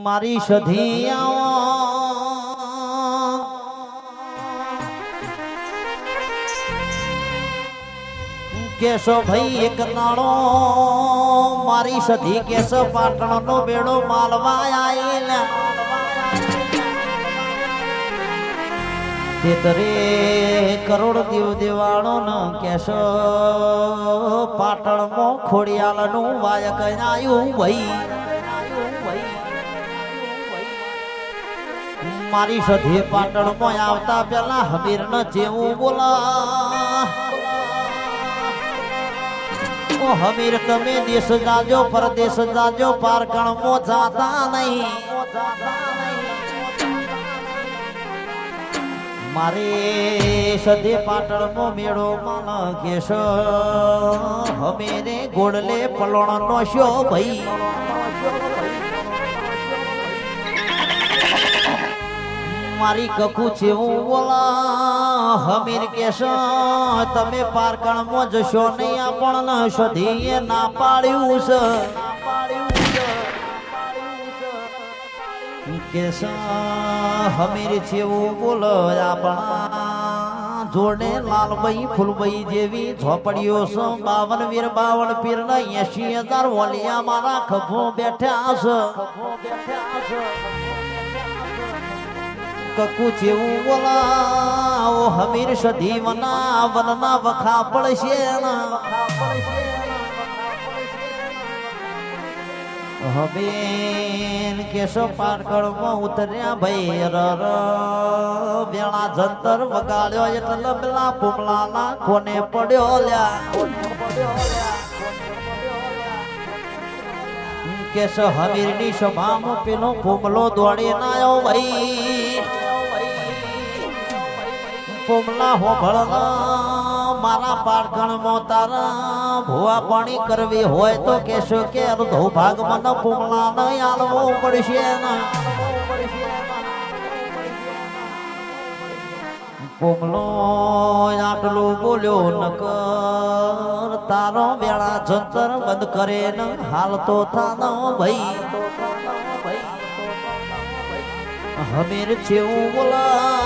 મારી સધી કેશો ભાઈ એક નાણો મારી સધી કેશો પાટણ નો બેડો માલવા આયેલા તેતરે કરોડ દેવ દેવાણો ન કેશો પાટણ મો ખોડિયાલ નું વાયક આયું ભાઈ મારી સધી પાટણ માં આવતા પેલા હમીર ન જેવું બોલા ઓ હમીર તમે દેશ જાજો પરદેશ જાજો પારકણ મો જાતા નહીં મારે સધી પાટણ મો મેળો માં કેશ હમીરે ગોડલે પલોણ નો શો ભાઈ મારી કકુ છે હું બોલા હમીર કેશ તમે પારકણ મો જશો નહીં આપણ સધીએ ના પાડ્યું છે કેશ હમીર છે હું બોલો આપણા જોડે લાલભાઈ ફૂલભાઈ જેવી ઝોપડીઓ છે 52 વીર 52 પીર ના 80,000 વલિયા મારા ખભો બેઠા છે કકુ જેવું બોલા ઓ હમીર સધી વના વનના વખા પડશે હમીર કેશો પારકળ માં ઉતર્યા ભાઈ રર વેણા જંતર વગાડ્યો એટલે પેલા પુમલાના કોને પડ્યો લ્યા કેશ હમીર ની સભામાં પેલો પુમલો દોડી ના આવ્યો ભાઈ પુમલા હો ભળના મારા પારકણ માં તારા ભુવા પાણી કરવી હોય તો કેશો કે અર્ધો ભાગ મને પુમલા નહીં આલવો પડશે પુમલો આટલું બોલ્યો નકર તારો વેળા જંતર બંધ કરે ન હાલ તો થાનો ભાઈ હમીર જેવું બોલા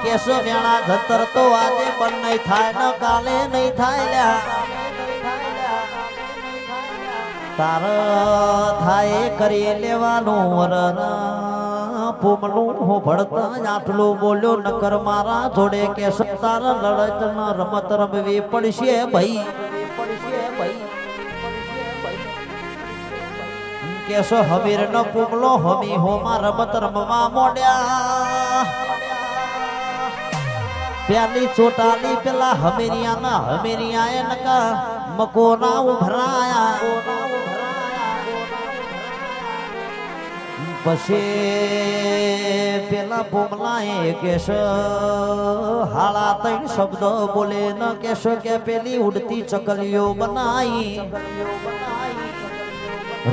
કેશ વેળા જંતર તો આજે બંધ નહીં થાય ન કાલે નહીં થાય તાર થાય કરી લેવાનું વરણ પુમલું હું ભળતા આટલું બોલ્યો નકર મારા જોડે કે તાર લડત ન રમત રમવી પડશે ભાઈ કેશો હમીર ન પુમલો હમી હોમાં રમત રમવા મોડ્યા પેલી ચોટાલી પેલા હમીરિયા એ નકા મકોના ઉભરાયા પછી પેલા પુમલાએ કેશ હાળા 3 શબ્દ બોલે ન કેશ કે પેલી ઉડતી ચકલીઓ બનાઈ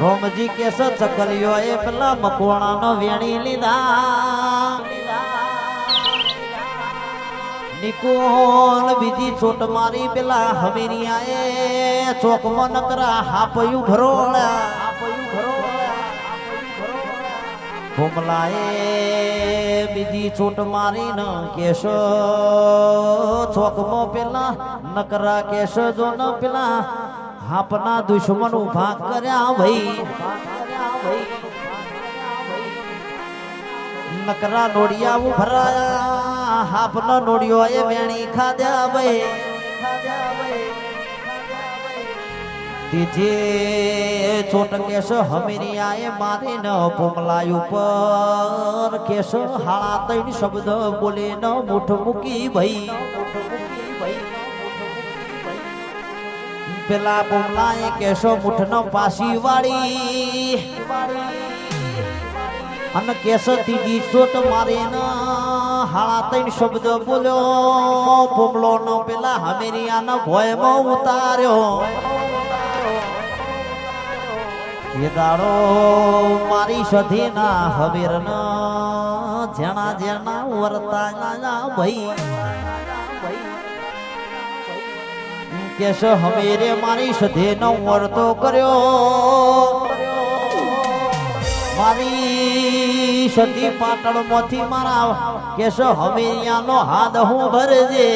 રોમજી કેશ ચકલીઓ એ પેલા મકોણા નો વેણી લીધા નિકોલ બીજી ચોટ મારી પેલા હમીરિયા એ ચોકમાં નકરા હાપયું ભરોળ્યા પુમલાએ બીજી ચોટ મારી ન કેશ ચોકમાં પેલા નકરા કેશ જો ન પેલા હાપના દુશ્મન ઉભા કર્યા ભાઈ નકરા નોડિયા ઉભરાયા હાપનો નોડિયો એ વેણી ખાધ્યા ભાઈ ત્રીજે ચોટ કેશ હમીરિયા એ મારી ન પુમલા ઉપર કેશ હાળા 3 શબ્દ બોલે ન મુઠ મૂકી ભાઈ પેલા પુમલા એ કેશો મુઠ ન પાસી વાળી અને કેશ ત્રીજી ચોટ મારી ન હાળા 3 શબ્દ બોલ્યો પુમલો નો પેલા હમીરિયા ન ભોયમાં ઉતાર્યો એ દાડો મારી સધી ના હમીર ન જેણા જેણા વર્તા ભાઈ કેશ હમીરે મારી સધી નો વર્તો કર્યો મારી સતી પાટણ માંથી મારા કેશ હમીરિયાનો હાથ હું ભરજે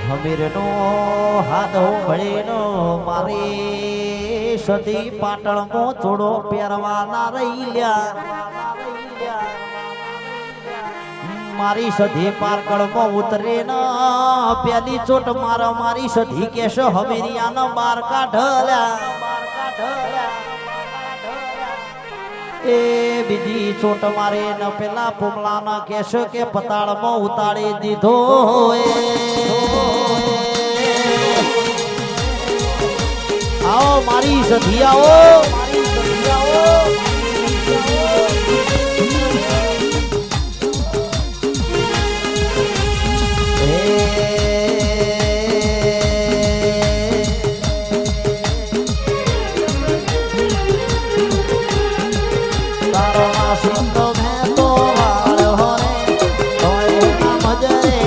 હમીરનો હાથ હું ભળીનો મારી સતી પાટણમાં થોડો પહેરવાના રહી લ્યા મારી સધી પારકળમાં ઉતરે ન પેલી ચોટ મારા મારી સધી કેશ હમીરિયાનો બાર કાઢલ્યા એ બીજી ચોટ મારે ન પેલા પુમલાના કેશ કે પતાળમાં ઉતાડી દીધો આવો મારી સધી આવો સુંદો મેં તો વાળ હોરે તોય ના મજરે